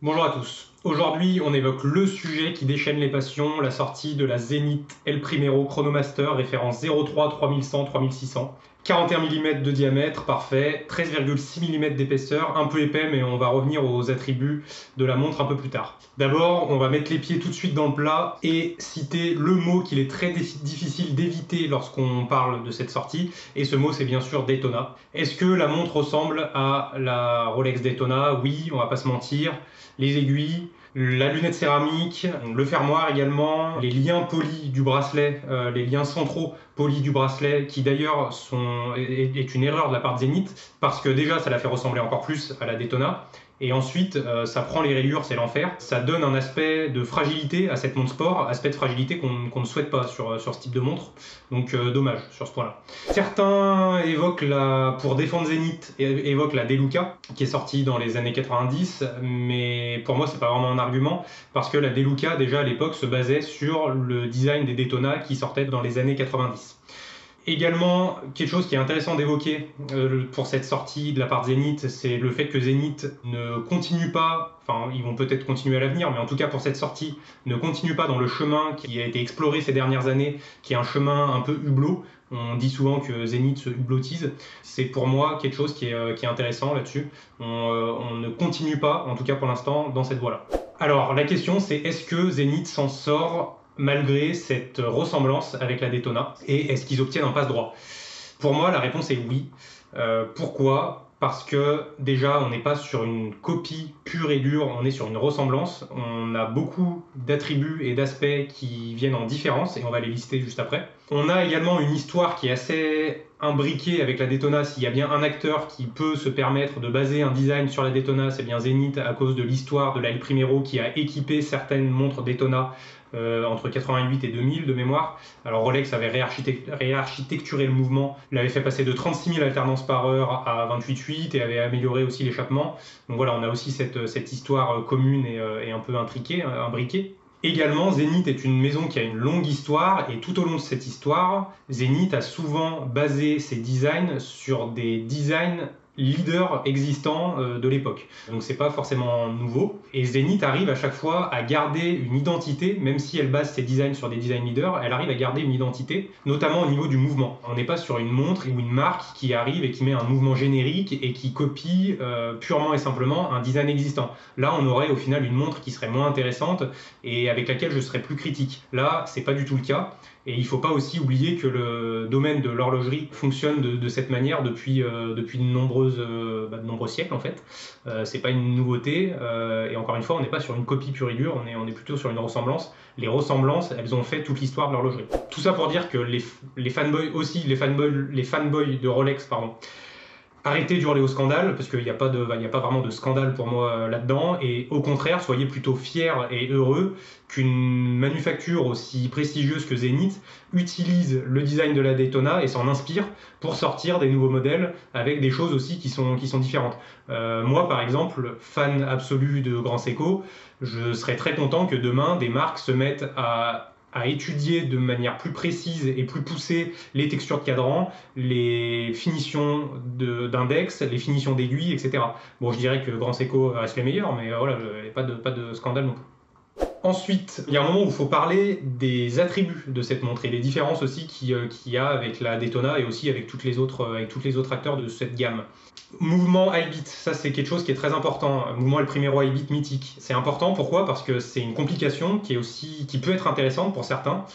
Bonjour à tous. Aujourd'hui, on évoque le sujet qui déchaîne les passions, la sortie de la Zenith El Primero Chronomaster, référence 03 3100 3600. 41 mm de diamètre, parfait, 13,6 mm d'épaisseur, un peu épais, mais on va revenir aux attributs de la montre un peu plus tard. D'abord, on va mettre les pieds tout de suite dans le plat et citer le mot qu'il est très difficile d'éviter lorsqu'on parle de cette sortie, et ce mot c'est bien sûr Daytona. Est-ce que la montre ressemble à la Rolex Daytona? Oui, on va pas se mentir. Les aiguilles, la lunette céramique, le fermoir également, les liens polis du bracelet, les liens centraux polis du bracelet, qui d'ailleurs est une erreur de la part de Zenith, parce que déjà ça la fait ressembler encore plus à la Daytona, et ensuite ça prend les rayures, c'est l'enfer. Ça donne un aspect de fragilité à cette montre sport, aspect de fragilité qu'on ne souhaite pas sur ce type de montre, donc dommage sur ce point-là. Certains évoquent pour défendre Zenith, évoquent la Deluca, qui est sortie dans les années 90, mais pour moi c'est pas vraiment un argument, parce que la Deluca déjà à l'époque se basait sur le design des Daytona qui sortaient dans les années 90. Également, quelque chose qui est intéressant d'évoquer pour cette sortie de la part de Zenith, c'est le fait que Zenith ne continue pas, enfin ils vont peut-être continuer à l'avenir, mais en tout cas pour cette sortie, ne continue pas dans le chemin qui a été exploré ces dernières années, qui est un chemin un peu hublot. On dit souvent que Zenith se hublotise. C'est pour moi quelque chose qui est intéressant là-dessus. On ne continue pas, en tout cas pour l'instant, dans cette voie-là. Alors la question c'est, est-ce que Zenith s'en sort malgré cette ressemblance avec la Daytona, et est-ce qu'ils obtiennent un passe-droit? Pour moi, la réponse est oui. Pourquoi? Parce que déjà, on n'est pas sur une copie pure et dure, on est sur une ressemblance. On a beaucoup d'attributs et d'aspects qui viennent en différence, et on va les lister juste après. On a également une histoire qui est assez imbriquée avec la Daytona. S'il y a bien un acteur qui peut se permettre de baser un design sur la Daytona, c'est bien Zenith, à cause de l'histoire de la El Primero qui a équipé certaines montres Daytona entre 88 et 2000 de mémoire. Alors Rolex avait réarchitecturé le mouvement, l'avait fait passer de 36 000 alternances par heure à 28,8 et avait amélioré aussi l'échappement. Donc voilà, on a aussi cette histoire commune et un peu imbriquée. Également, Zenith est une maison qui a une longue histoire, et tout au long de cette histoire, Zenith a souvent basé ses designs sur des designs leaders existants de l'époque. Donc c'est pas forcément nouveau. Et Zenith arrive à chaque fois à garder une identité, même si elle base ses designs sur des design leaders, elle arrive à garder une identité, notamment au niveau du mouvement. On n'est pas sur une montre ou une marque qui arrive et qui met un mouvement générique et qui copie purement et simplement un design existant. Là, on aurait au final une montre qui serait moins intéressante et avec laquelle je serais plus critique. Là, c'est pas du tout le cas. Et il ne faut pas aussi oublier que le domaine de l'horlogerie fonctionne de cette manière depuis de nombreux siècles en fait. C'est pas une nouveauté, et encore une fois, on n'est pas sur une copie pure et dure, on est plutôt sur une ressemblance. Les ressemblances, elles ont fait toute l'histoire de l'horlogerie. Tout ça pour dire que les fanboys aussi, les fanboys de Rolex, pardon, arrêtez d'hurler au scandale, parce qu'il n'y a pas vraiment de scandale pour moi là-dedans, et au contraire, soyez plutôt fiers et heureux qu'une manufacture aussi prestigieuse que Zenith utilise le design de la Daytona et s'en inspire pour sortir des nouveaux modèles avec des choses aussi qui sont différentes. Moi, par exemple, fan absolu de Grand Seiko, je serais très content que demain, des marques se mettent à étudier de manière plus précise et plus poussée les textures de cadran, les finitions d'index, les finitions d'aiguilles, etc. Bon, je dirais que Grand Seiko reste les meilleurs, mais voilà, il n'y a pas de scandale non plus. Ensuite, il y a un moment où il faut parler des attributs de cette montre et les différences aussi qu'il y a avec la Daytona et aussi avec tous les autres acteurs de cette gamme. Mouvement high beat, ça c'est quelque chose qui est très important. Mouvement El Primero high beat mythique. C'est important, pourquoi? Parce que c'est une complication qui peut être intéressante pour certains,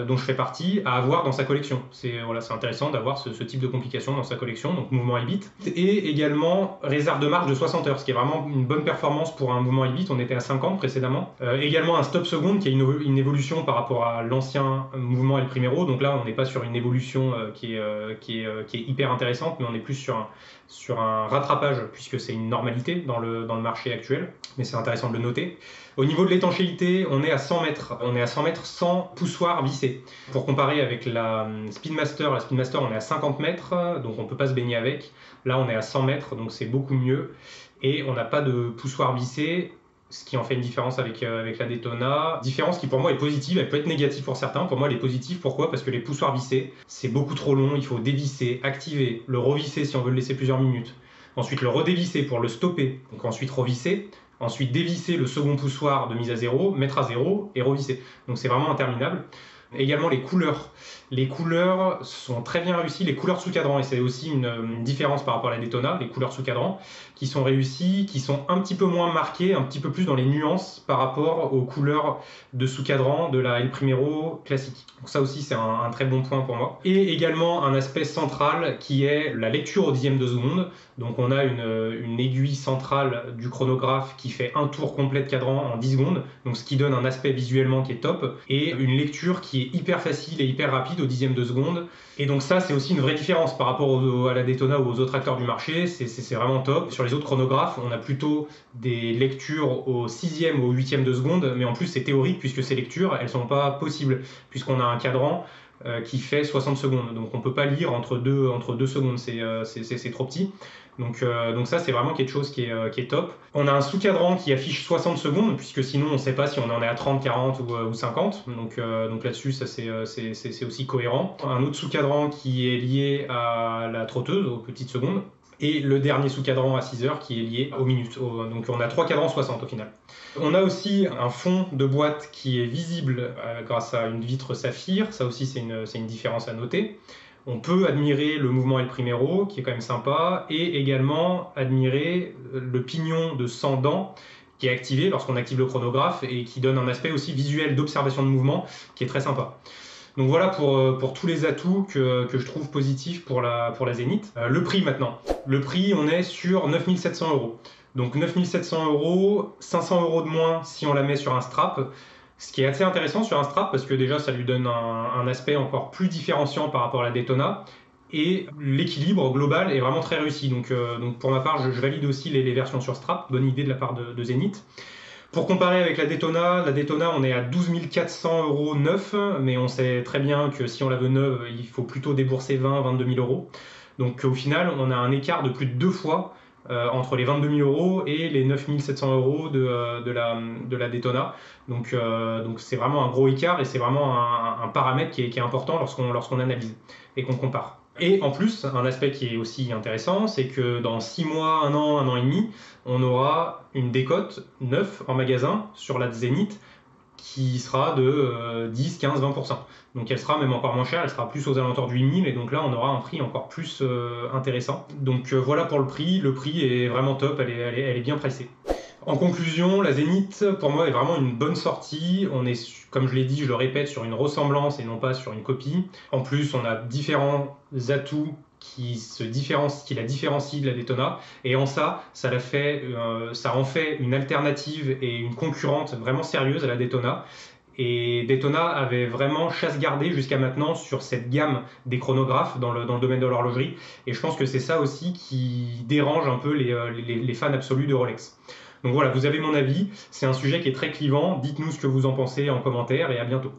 dont je fais partie, à avoir dans sa collection. C'est intéressant d'avoir ce type de complication dans sa collection, donc mouvement high beat. Et également réserve de marche de 60 heures, ce qui est vraiment une bonne performance pour un mouvement high beat. On était à 50 précédemment. Également un stop seconde qui est une évolution par rapport à l'ancien mouvement El Primero. Donc là, on n'est pas sur une évolution qui est hyper intéressante, mais on est plus sur un rattrapage, puisque c'est une normalité dans le marché actuel, mais c'est intéressant de le noter. Au niveau de l'étanchéité, on est à 100 mètres. On est à 100 mètres sans poussoir vissé. Pour comparer avec la Speedmaster, on est à 50 mètres, donc on ne peut pas se baigner avec. Là, on est à 100 mètres, donc c'est beaucoup mieux. Et on n'a pas de poussoir vissé, ce qui en fait une différence avec la Daytona. Différence qui pour moi est positive, elle peut être négative pour certains. Pour moi, elle est positive. Pourquoi? Parce que les poussoirs vissés, c'est beaucoup trop long. Il faut dévisser, activer, le revisser si on veut le laisser plusieurs minutes. Ensuite, le redévisser pour le stopper. Donc ensuite revisser. ensuite dévisser le second poussoir de mise à 0, mettre à 0 et revisser. Donc c'est vraiment interminable. Également les couleurs. Les couleurs sont très bien réussies, les couleurs sous cadran, et c'est aussi une différence par rapport à la Daytona, les couleurs sous cadran, qui sont réussies, qui sont un petit peu moins marquées, un petit peu plus dans les nuances par rapport aux couleurs de sous cadran de la El Primero classique. Donc ça aussi c'est un très bon point pour moi. Et également un aspect central qui est la lecture au dixième de seconde. Donc on a une aiguille centrale du chronographe qui fait un tour complet de cadran en 10 secondes, donc ce qui donne un aspect visuellement qui est top, et une lecture qui est hyper facile et hyper rapide au dixième de seconde. Et donc ça c'est aussi une vraie différence par rapport à la Daytona ou aux autres acteurs du marché, c'est vraiment top. Sur les autres chronographes, on a plutôt des lectures au sixième ou au huitième de seconde, mais en plus c'est théorique puisque ces lectures elles sont pas possibles, puisqu'on a un cadran qui fait 60 secondes. Donc on ne peut pas lire entre deux secondes, c'est trop petit. Donc ça, c'est vraiment quelque chose qui est top. On a un sous-cadran qui affiche 60 secondes, puisque sinon on ne sait pas si on en est à 30, 40 ou 50. Donc là-dessus, ça c'est aussi cohérent. Un autre sous-cadran qui est lié à la trotteuse, aux petites secondes. Et le dernier sous-cadran à 6 heures qui est lié aux minutes. Donc on a 3 cadrans 60 au final. On a aussi un fond de boîte qui est visible grâce à une vitre saphir. Ça aussi c'est une différence à noter. On peut admirer le mouvement El Primero qui est quand même sympa, et également admirer le pignon de 100 dents qui est activé lorsqu'on active le chronographe et qui donne un aspect aussi visuel d'observation de mouvement qui est très sympa. Donc voilà pour tous les atouts que je trouve positifs pour la Zénith. Le prix maintenant. Le prix, on est sur 9 700 €. Donc 9 700 €, 500 € de moins si on la met sur un strap. Ce qui est assez intéressant sur un strap parce que déjà ça lui donne un aspect encore plus différenciant par rapport à la Daytona. Et l'équilibre global est vraiment très réussi. Donc pour ma part, je valide aussi les versions sur strap. Bonne idée de la part de Zénith. Pour comparer avec la Daytona, on est à 12 400 € neuf, mais on sait très bien que si on la veut neuve, il faut plutôt débourser 22 000 €. Donc au final, on a un écart de plus de 2 fois entre les 22 000 € et les 9 700 € de la Daytona. Donc c'est vraiment un gros écart et c'est vraiment un paramètre qui est important lorsqu'on analyse et qu'on compare. Et en plus, un aspect qui est aussi intéressant, c'est que dans 6 mois, 1 an et demi, on aura une décote neuve en magasin sur la Zénith qui sera de 10, 15, 20%. Donc elle sera même encore moins chère, elle sera plus aux alentours de 8 000, et donc là on aura un prix encore plus intéressant. Donc voilà pour le prix est vraiment top, elle est bien pricée. En conclusion, la Zénith, pour moi, est vraiment une bonne sortie. On est, comme je l'ai dit, je le répète, sur une ressemblance et non pas sur une copie. En plus, on a différents atouts qui la différencient de la Daytona. Et en ça en fait une alternative et une concurrente vraiment sérieuse à la Daytona. Et Daytona avait vraiment chasse gardée jusqu'à maintenant sur cette gamme des chronographes dans le domaine de l'horlogerie. Et je pense que c'est ça aussi qui dérange un peu les fans absolus de Rolex. Donc voilà, vous avez mon avis, c'est un sujet qui est très clivant, dites-nous ce que vous en pensez en commentaire et à bientôt.